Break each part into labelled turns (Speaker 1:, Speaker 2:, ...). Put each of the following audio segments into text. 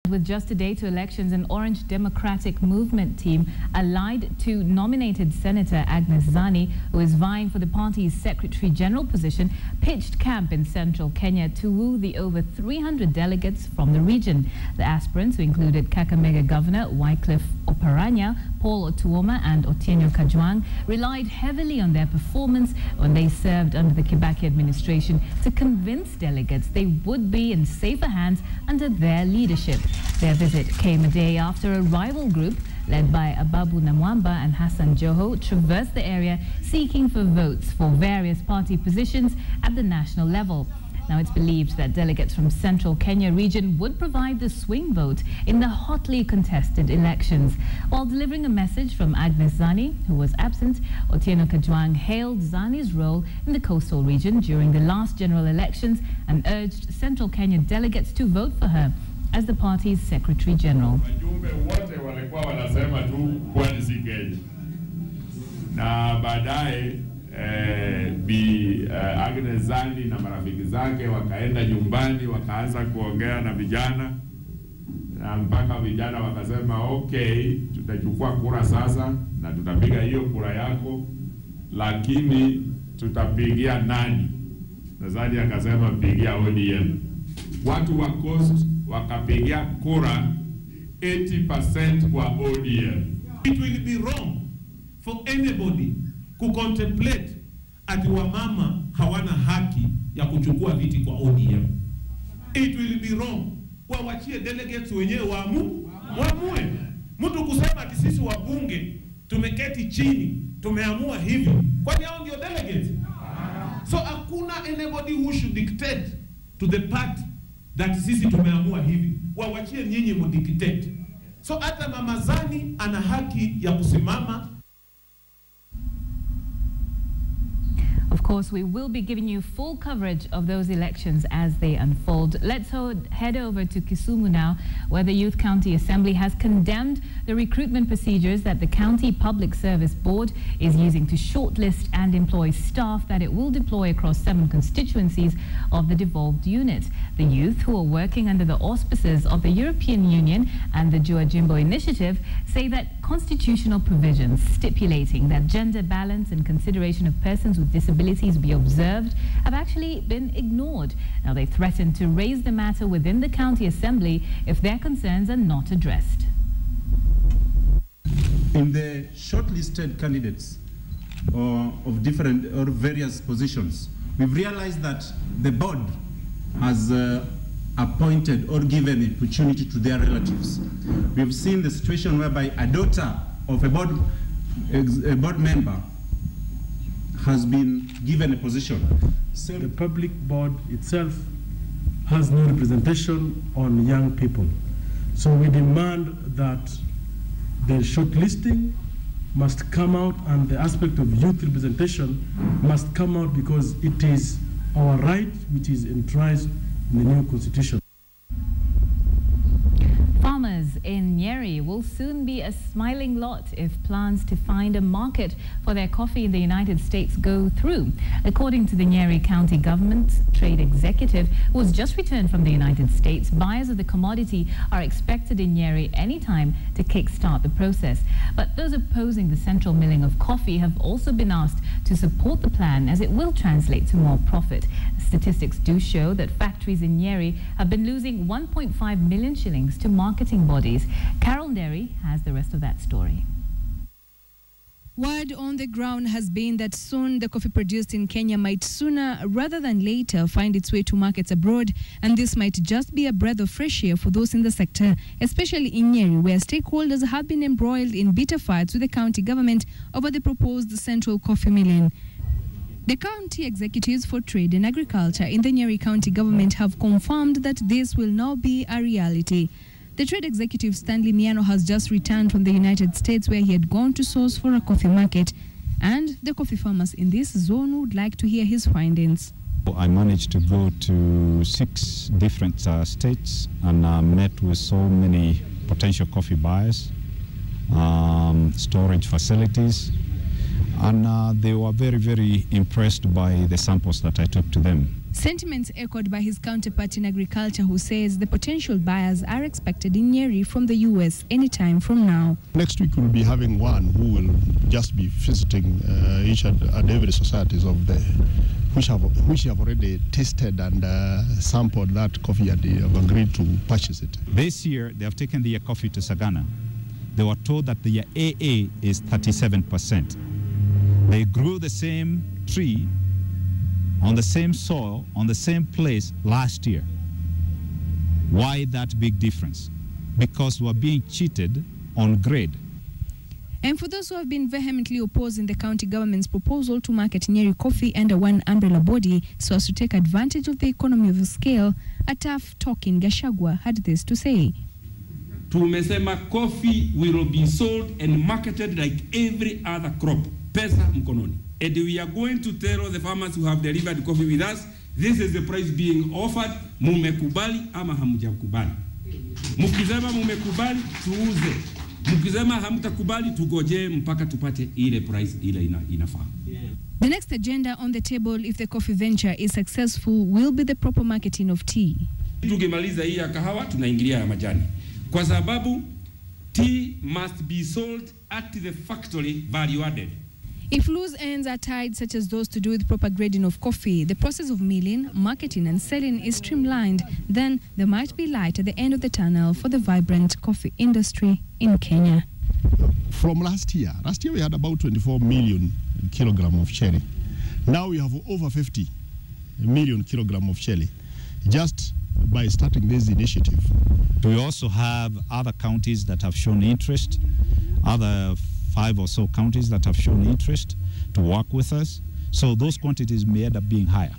Speaker 1: With just a day to elections, an Orange Democratic Movement team allied to nominated Senator Agnes Zani, who is vying for the party's Secretary General position, pitched camp in central Kenya to woo the over 300 delegates from the region. The aspirants, who included Kakamega Governor Wycliffe Oparanya, Paul Otuoma and Otieno Kajwang, relied heavily on their performance when they served under the Kibaki administration to convince delegates they would be in safer hands under their leadership. Their visit came a day after a rival group led by Ababu Namwamba and Hassan Joho traversed the area seeking for votes for various party positions at the national level. Now, it's believed that delegates from central Kenya region would provide the swing vote in the hotly contested elections. While delivering a message from Agnes Zani, who was absent, Otieno Kajwang hailed Zani's role in the coastal region during the last general elections and urged central Kenya delegates to vote for her as the party's Secretary General.
Speaker 2: Na baadaye Bi Agnes Zani na marafiki zake wakaenda nyumbani wakaanza kuongea na vijana, na mpaka vijana wakasema okay, tutachukua kura sasa na tutapiga hiyo kura yako, lakini tutapigia nani? Na Zani akasema pigia ODM. Watu wa Coast wakapigia kura 80% kwa ODM.
Speaker 3: It will be wrong for anybody ku contemplate ati wamama hawana haki ya kuchukua viti kwa ODM. It will be wrong. Wawachie delegates wenyewe waamue. Mtu kusema ati sisi wabunge tumeketi chini tumeamua hivi, kwani hao ndio delegates? So hakuna anybody who should dictate to the party that sisi tumeamua hivi. Wawachie nyinyi mdictate. So hata Mama Zani ana haki ya kusimama.
Speaker 1: Of course, we will be giving you full coverage of those elections as they unfold. Let's head over to Kisumu now, where the Youth County Assembly has condemned the recruitment procedures that the County Public Service Board is using to shortlist and employ staff that it will deploy across 7 constituencies of the devolved unit. The youth, who are working under the auspices of the European Union and the Jua Jimbo Initiative, say that constitutional provisions stipulating that gender balance and consideration of persons with disabilities be observed have actually been ignored. Now, they threaten to raise the matter within the County Assembly if their concerns are not addressed.
Speaker 4: In the shortlisted candidates of different or various positions, we've realized that the board has appointed or given the opportunity to their relatives. We've seen the situation whereby a daughter of a board member has been given a position.
Speaker 5: The public board itself has no representation on young people. So we demand that the shortlisting must come out, and the aspect of youth representation must come out, because it is our right which is enshrined in the new constitution.
Speaker 1: Farmers in Nyeri will soon be a smiling lot if plans to find a market for their coffee in the United States go through. According to the Nyeri County Government Trade Executive, who has just returned from the United States, buyers of the commodity are expected in Nyeri anytime to kickstart the process. But those opposing the central milling of coffee have also been asked to support the plan, as it will translate to more profit. Statistics do show that factories in Nyeri have been losing 1.5 million shillings to marketing bodies. Carol Derry has the rest of that story.
Speaker 6: Word on the ground has been that soon the coffee produced in Kenya might sooner rather than later find its way to markets abroad, and this might just be a breath of fresh air for those in the sector, especially in Nyeri, where stakeholders have been embroiled in bitter fights with the county government over the proposed central coffee milling. The county executives for trade and agriculture in the Nyeri County government have confirmed that this will now be a reality. The trade executive Stanley Miano has just returned from the United States, where he had gone to source for a coffee market, and the coffee farmers in this zone would like to hear his findings.
Speaker 7: I managed to go to 6 different states and met with so many potential coffee buyers, storage facilities, and they were very, very impressed by the samples that I took to them.
Speaker 6: Sentiments echoed by his counterpart in agriculture, who says the potential buyers are expected in Nyeri from the US anytime from now.
Speaker 8: Next week we'll be having one who will just be visiting each and every societies of the which have already tasted and sampled that coffee, and they have agreed to purchase it.
Speaker 7: This year they have taken their coffee to Sagana. They were told that the AA is 37%. They grew the same tree on the same soil, on the same place last year. Why that big difference? Because we're being cheated on grade.
Speaker 6: And for those who have been vehemently opposing the county government's proposal to market Nyeri coffee under one umbrella body so as to take advantage of the economy of scale, a tough talking Gachagua had this to say.
Speaker 9: Tumesema coffee will be sold and marketed like every other crop. Pesa mkononi. And we are going to tell the farmers who have delivered coffee with us, this is the price being offered, mumekubali ama hamujakubali. Mukisema mumekubali, tuuze. Mukisema hamtakubali, tugoje mpaka tupate ile price ile inafaa.
Speaker 6: The next agenda on the table, if the coffee venture is successful, will be the proper marketing of tea.
Speaker 9: Tukimaliza hii ya kahawa, tunaingilia ya majani. Kwa sababu, tea must be sold at the factory value added.
Speaker 6: If loose ends are tied, such as those to do with proper grading of coffee, the process of milling, marketing and selling is streamlined, then there might be light at the end of the tunnel for the vibrant coffee industry in Kenya.
Speaker 8: From last year we had about 24 million kilogram of cherry. Now we have over 50 million kilogram of cherry, just by starting this initiative.
Speaker 7: We also have other counties that have shown interest, other 5 or so counties that have shown interest to work with us. So those quantities may end up being higher.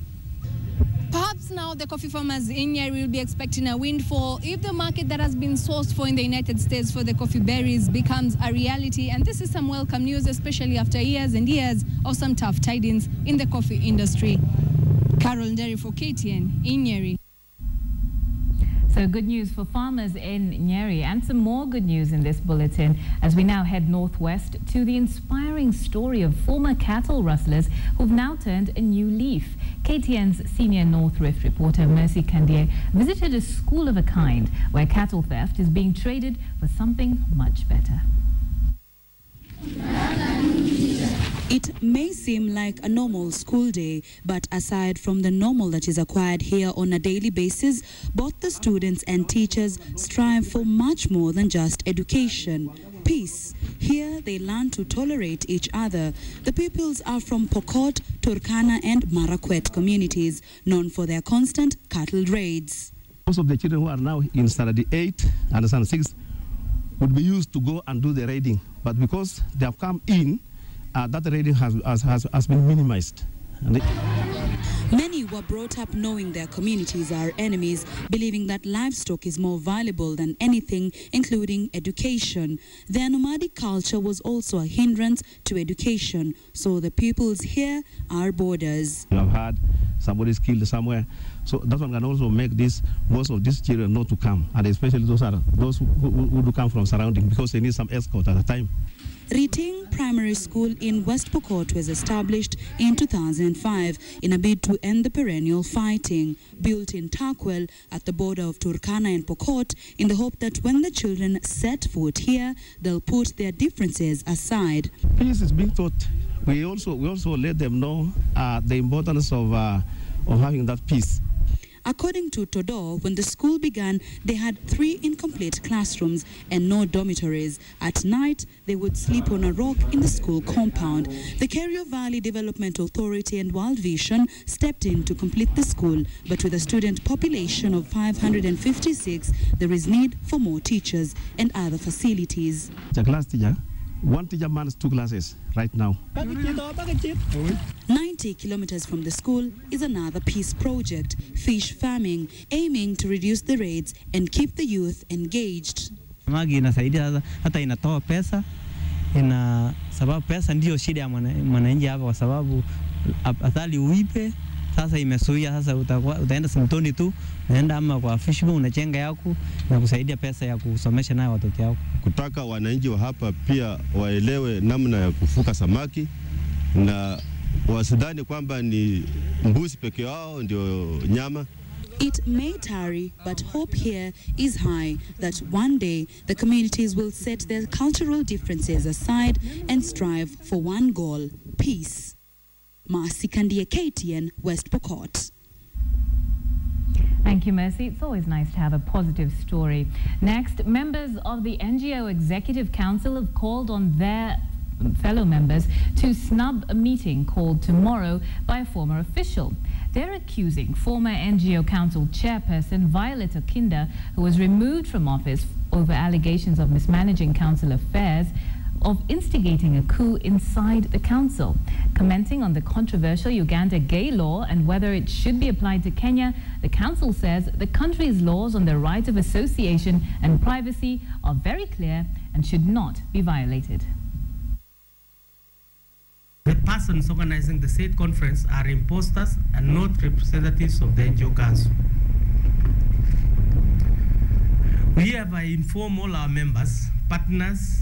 Speaker 6: Perhaps now the coffee farmers in Nyeri will be expecting a windfall if the market that has been sourced for in the United States for the coffee berries becomes a reality. And this is some welcome news, especially after years and years of some tough tidings in the coffee industry. Carol Nderi for KTN in Nyeri.
Speaker 1: So good news for farmers in Nyeri, and some more good news in this bulletin as we now head northwest to the inspiring story of former cattle rustlers who've now turned a new leaf. KTN's senior North Rift reporter Mercy Kandie visited a school of a kind where cattle theft is being traded for something much better.
Speaker 10: It may seem like a normal school day, but aside from the normal that is acquired here on a daily basis, both the students and teachers strive for much more than just education. Peace. Here they learn to tolerate each other. The pupils are from Pokot, Turkana and Marakwet communities, known for their constant cattle raids.
Speaker 11: Most of the children who are now in standard 8 and standard 6 would be used to go and do the raiding, but because they have come in, that raiding has been minimized.
Speaker 10: Many were brought up knowing their communities are enemies, believing that livestock is more valuable than anything, including education. Their nomadic culture was also a hindrance to education, so the pupils here are borders.
Speaker 11: You have had somebody's killed somewhere, so that one can also make most of these children not to come, and especially those who do come from surrounding, because they need some escort at the time.
Speaker 10: Riting Primary School in West Pokot was established in 2005 in a bid to end the perennial fighting. Built in Takwel at the border of Turkana and Pokot, in the hope that when the children set foot here, they'll put their differences aside.
Speaker 11: Peace is being taught. We also let them know the importance of having that peace.
Speaker 10: According to Todo, when the school began, they had 3 incomplete classrooms and no dormitories. At night, they would sleep on a rock in the school compound. The Kerio Valley Development Authority and World Vision stepped in to complete the school, but with a student population of 556, there is need for more teachers and other facilities.
Speaker 11: The class teacher, one teacher manages 2 classes right now.
Speaker 10: 90 kilometers from the school is another peace project, fish farming, aiming to reduce the raids and keep the youth engaged.
Speaker 12: Magi inasaidia hata inatoa pesa, sababu pesa ndio shida ya mwananchi hapa, kwa sababu athali uipe sasa imesuia. Sasa utaenda simtoni tu, unaenda ama kwa fishbowl unachenga yako na kusaidia pesa ya kusomesha nayo watoto yako.
Speaker 8: Kutaka wananchi wa hapa pia waelewe namna ya kufuka samaki na
Speaker 13: wasidhani kwamba ni mbuzi peke yao ndio nyama.
Speaker 10: It may tarry, but hope here is high that one day the communities will set their cultural differences aside and strive for one goal, peace. Mercy Kandia, KTN, West Pokot.
Speaker 1: Thank you, Mercy. It's always nice to have a positive story. Next, members of the NGO Executive Council have called on their fellow members to snub a meeting called tomorrow by a former official. They're accusing former NGO Council chairperson Violet Okinda, who was removed from office over allegations of mismanaging council affairs, of instigating a coup inside the council. Commenting on the controversial Uganda gay law and whether it should be applied to Kenya, the council says the country's laws on the right of association and privacy are very clear and should not be violated.
Speaker 14: The persons organizing the state conference are imposters and not representatives of the NGO Council. We have informed all our members, partners,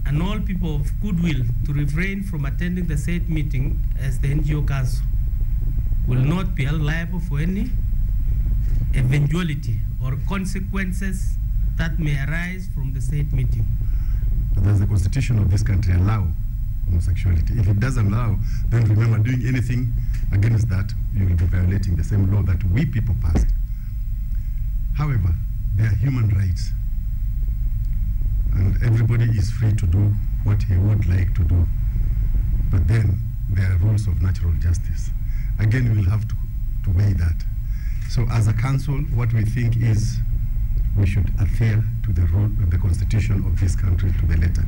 Speaker 14: and all people of goodwill to refrain from attending the state meeting, as the NGO Council will not be liable for any eventuality or consequences that may arise from the state meeting.
Speaker 15: Does the constitution of this country allow homosexuality? If it doesn't allow, then remember, doing anything against that, you will be violating the same law that we people passed. However, they are human rights, and everybody is free to do what he would like to do. But then there are rules of natural justice. Again, we'll have to weigh that. So as a council, what we think is we should adhere to the rule of the constitution of this country to the letter.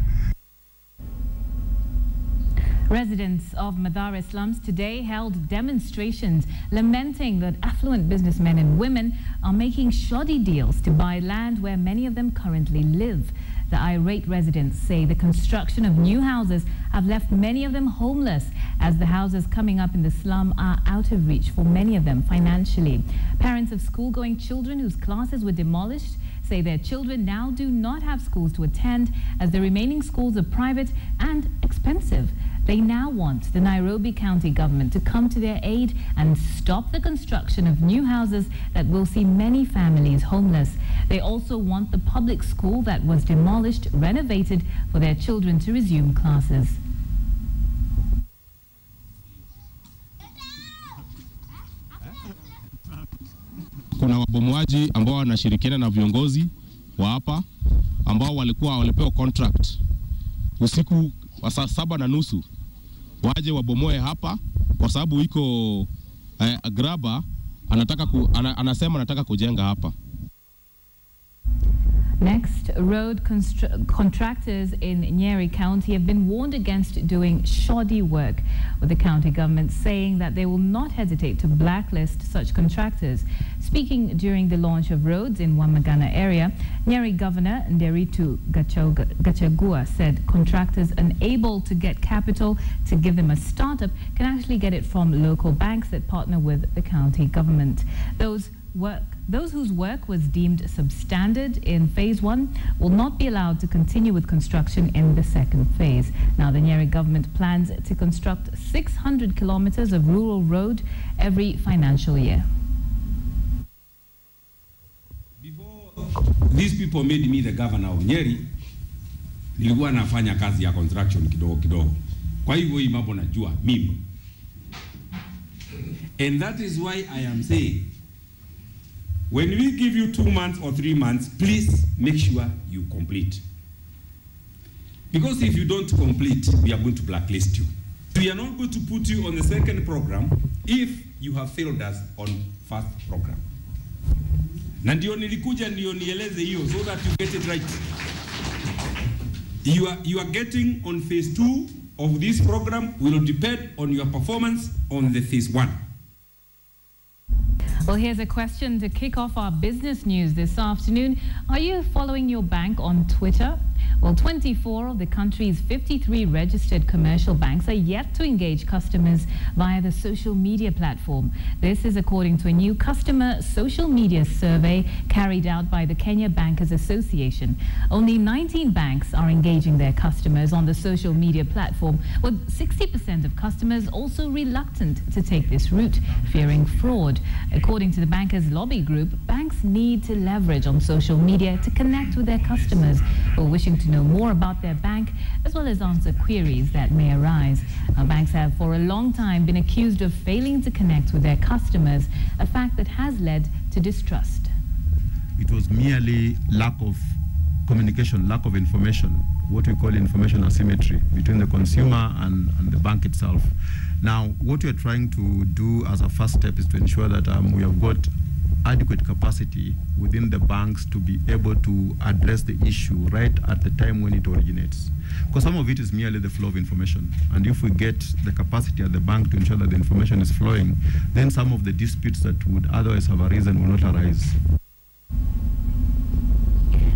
Speaker 1: Residents of Mathare slums today held demonstrations lamenting that affluent businessmen and women are making shoddy deals to buy land where many of them currently live. The irate residents say the construction of new houses have left many of them homeless, as the houses coming up in the slum are out of reach for many of them financially. Parents of school-going children whose classes were demolished say their children now do not have schools to attend, as the remaining schools are private and expensive. They now want the Nairobi County government to come to their aid and stop the construction of new houses that will see many families homeless. They also want the public school that was demolished renovated for their children to resume classes.
Speaker 16: Kuna wabomoaji ambao wanashirikiana na viongozi wa hapa ambao walipewa contract usiku wa saa 7:30 waje wabomoe hapa kwa sababu iko graba anasema anataka kujenga hapa.
Speaker 1: Next, road contractors in Nyeri County have been warned against doing shoddy work, with the county government saying that they will not hesitate to blacklist such contractors. Speaking during the launch of roads in Wamagana area, Nyeri Governor Nderitu Gachagua said contractors unable to get capital to give them a startup can actually get it from local banks that partner with the county government. Those whose work was deemed substandard in phase 1 will not be allowed to continue with construction in the second phase. Now, the Nyeri government plans to construct 600 kilometers of rural road every financial year.
Speaker 9: Before these people made me the governor of Nyeri, nilikuwa nafanya kazi ya construction kidogo. Kwa hivyo hii mambo najua mimi. And that is why I am saying, when we give you 2 months or 3 months, please make sure you complete. Because if you don't complete, we are going to blacklist you. We are not going to put you on the second program if you have failed us on first program. Na ndio nilikuja ndio nieleze hiyo so that you get it right. You are getting on phase 2 of this program will depend on your performance on the phase 1.
Speaker 1: Well, here's a question to kick off our business news this afternoon. Are you following your bank on Twitter? Well, Well, 24 of the country's 53 registered commercial banks are yet to engage customers via the social media platform. This is according to a new customer social media survey carried out by the Kenya Bankers Association. Only 19 banks are engaging their customers on the social media platform, with 60% of customers also reluctant to take this route, fearing fraud. According to the Bankers Lobby Group, banks need to leverage on social media to connect with their customers who are wishing to know more about their bank, as well as answer queries that may arise. Banks have for a long time been accused of failing to connect with their customers, a fact that has led to distrust.
Speaker 17: It was merely lack of communication, lack of information, what we call information asymmetry between the consumer and the bank itself. Now, what we are trying to do as a first step is to ensure that we have got adequate capacity within the banks to be able to address the issue right at the time when it originates. Because some of it is merely the flow of information. And if we get the capacity at the bank to ensure that the information is flowing, then some of the disputes that would otherwise have arisen will not arise.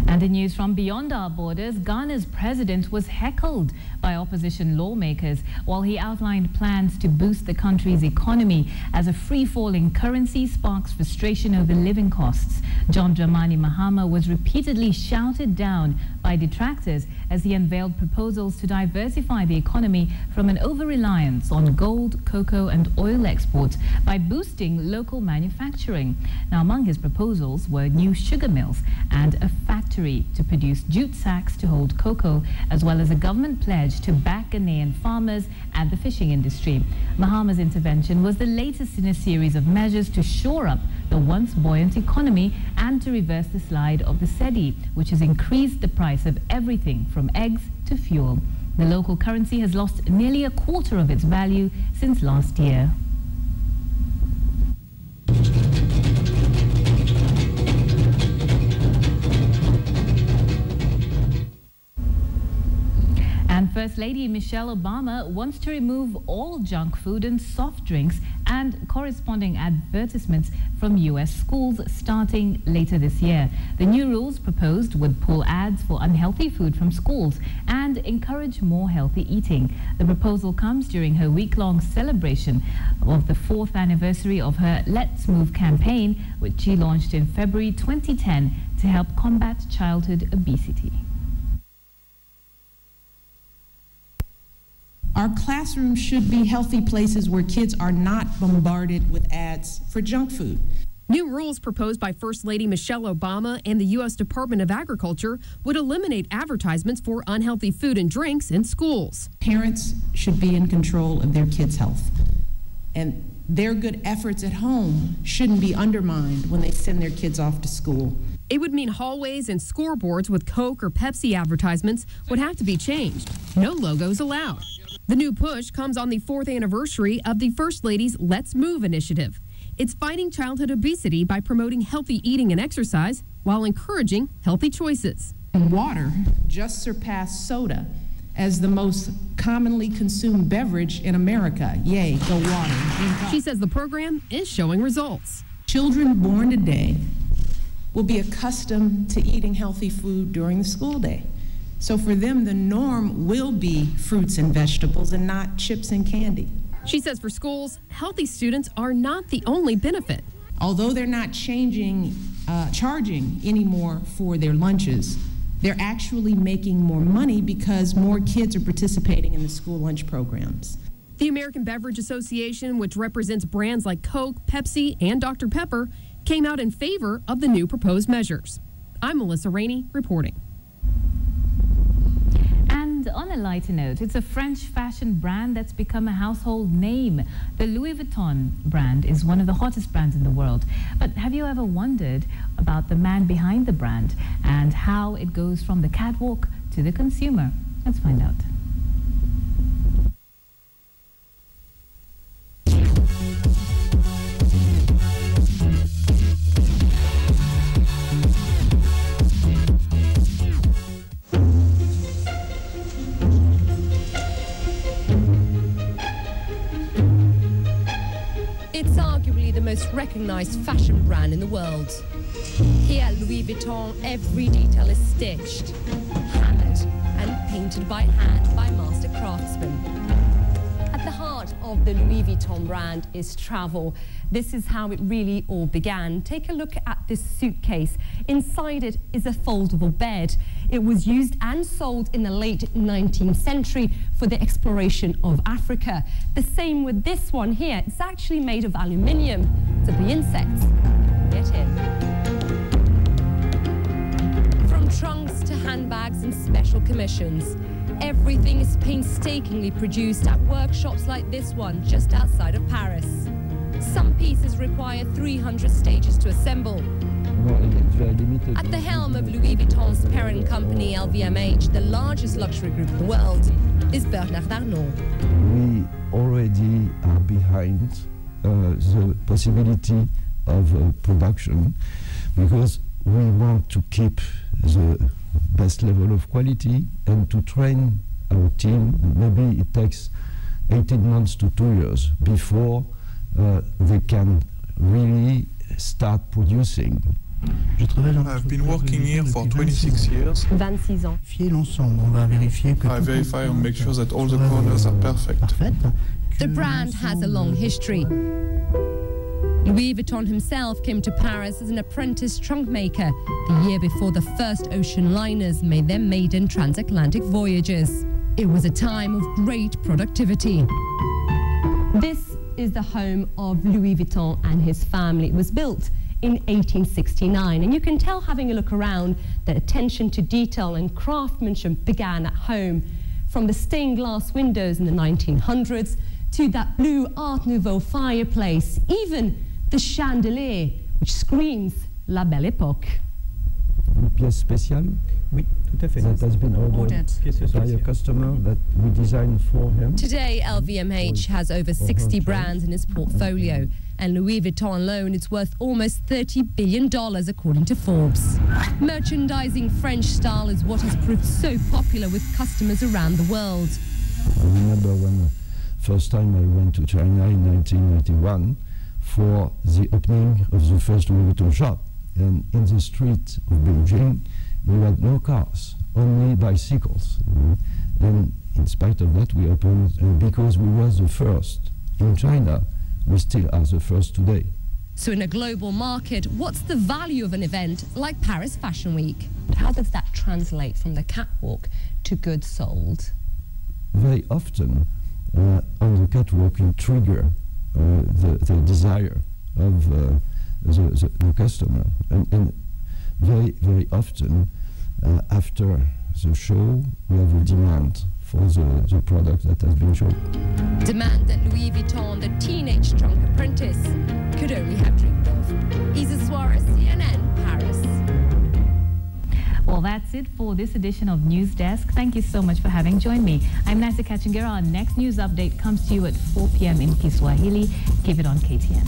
Speaker 1: And in news from beyond our borders, Ghana's president was heckled by opposition lawmakers while he outlined plans to boost the country's economy as a free-falling currency sparks frustration over living costs. John Dramani Mahama was repeatedly shouted down by detractors as he unveiled proposals to diversify the economy from an over-reliance on gold, cocoa and oil exports by boosting local manufacturing. Now, among his proposals were new sugar mills and a factory to produce jute sacks to hold cocoa, as well as a government pledge to back Ghanaian farmers and the fishing industry. Mahama's intervention was the latest in a series of measures to shore up the once buoyant economy and to reverse the slide of the cedi, which has increased the price of everything from eggs to fuel. The local currency has lost nearly a quarter of its value since last year. And First Lady Michelle Obama wants to remove all junk food and soft drinks and corresponding advertisements from U.S. schools starting later this year. The new rules proposed would pull ads for unhealthy food from schools and encourage more healthy eating. The proposal comes during her week-long celebration of the 4th anniversary of her Let's Move campaign, which she launched in February 2010 to help combat childhood obesity.
Speaker 18: Our classrooms should be healthy places where kids are not bombarded with ads for junk food.
Speaker 19: New rules proposed by First Lady Michelle Obama and the U.S. Department of Agriculture would eliminate advertisements for unhealthy food and drinks in schools.
Speaker 18: Parents should be in control of their kids' health, and their good efforts at home shouldn't be undermined when they send their kids off to school.
Speaker 19: It would mean hallways and scoreboards with Coke or Pepsi advertisements would have to be changed. No logos allowed. The new push comes on the 4th anniversary of the First Lady's Let's Move initiative. It's fighting childhood obesity by promoting healthy eating and exercise while encouraging healthy choices.
Speaker 18: Water just surpassed soda as the most commonly consumed beverage in America. Yay, go water.
Speaker 19: She says the program is showing results.
Speaker 18: Children born today will be accustomed to eating healthy food during the school day. So for them, the norm will be fruits and vegetables and not chips and candy.
Speaker 19: She says for schools, healthy students are not the only benefit.
Speaker 18: Although they're not charging anymore for their lunches, they're actually making more money because more kids are participating in the school lunch programs.
Speaker 19: The American Beverage Association, which represents brands like Coke, Pepsi, and Dr. Pepper, came out in favor of the new proposed measures. I'm Melissa Rainey reporting.
Speaker 1: And on a lighter note, it's a French fashion brand that's become a household name. The Louis Vuitton brand is one of the hottest brands in the world. But have you ever wondered about the man behind the brand and how it goes from the catwalk to the consumer? Let's find out.
Speaker 20: It's arguably the most recognized fashion brand in the world. Here at Louis Vuitton, every detail is stitched, hammered, and painted by hand by master craftsmen. At the heart of the Louis Vuitton brand is travel. This is how it really all began. Take a look at this suitcase. Inside it is a foldable bed. It was used and sold in the late 19th century for the exploration of Africa. The same with this one here. It's actually made of aluminium, so the insects get in. From trunks to handbags and special commissions, everything is painstakingly produced at workshops like this one just outside of Paris. Some pieces require 300 stages to assemble. At the helm of Louis Vuitton's parent company LVMH, the largest luxury group in the world, is Bernard Arnault.
Speaker 21: We already are behind the possibility of production because we want to keep the best level of quality and to train our team. Maybe it takes 18 months to 2 years before they can really start producing.
Speaker 22: I've been working here for 26 years.
Speaker 20: 26 ans.
Speaker 22: I verify and make sure that all the corners are perfect.
Speaker 20: The brand has a long history. Louis Vuitton himself came to Paris as an apprentice trunk maker the year before the first ocean liners made their maiden transatlantic voyages. It was a time of great productivity. This is the home of Louis Vuitton and his family. It was built in 1869, and you can tell having a look around that attention to detail and craftsmanship began at home, from the stained glass windows in the 1900s to that blue Art Nouveau fireplace, even the chandelier, which screams La Belle Époque.
Speaker 21: Une pièce spéciale?
Speaker 12: Oui, tout à fait.
Speaker 21: That has been ordered by a customer that we designed for him.
Speaker 20: Today, LVMH has over 60 brands in its portfolio, and Louis Vuitton alone is worth almost $30 billion according to Forbes. Merchandising French style is what has proved so popular with customers around the world.
Speaker 21: I remember when first time I went to China in 1991 for the opening of the first Louis Vuitton shop. And in the street of Beijing, you had no cars, only bicycles. And in spite of that, we opened, and because we were the first in China, we still are the first today.
Speaker 20: So in a global market, what's the value of an event like Paris Fashion Week? How does that translate from the catwalk to goods sold?
Speaker 21: Very often, on the catwalk, you trigger the desire of the customer. And very, very often, after the show, we have a demand for the product that has been shown.
Speaker 20: Demand that Louis Vuitton, the teenage trunk apprentice, could only have dreamed of. Isa Suarez, CNN, Paris.
Speaker 1: Well, that's it for this edition of Newsdesk. Thank you so much for having joined me. I'm Nancy Kachingira. Our next news update comes to you at 4 p.m. in Kiswahili. Keep it on KTN.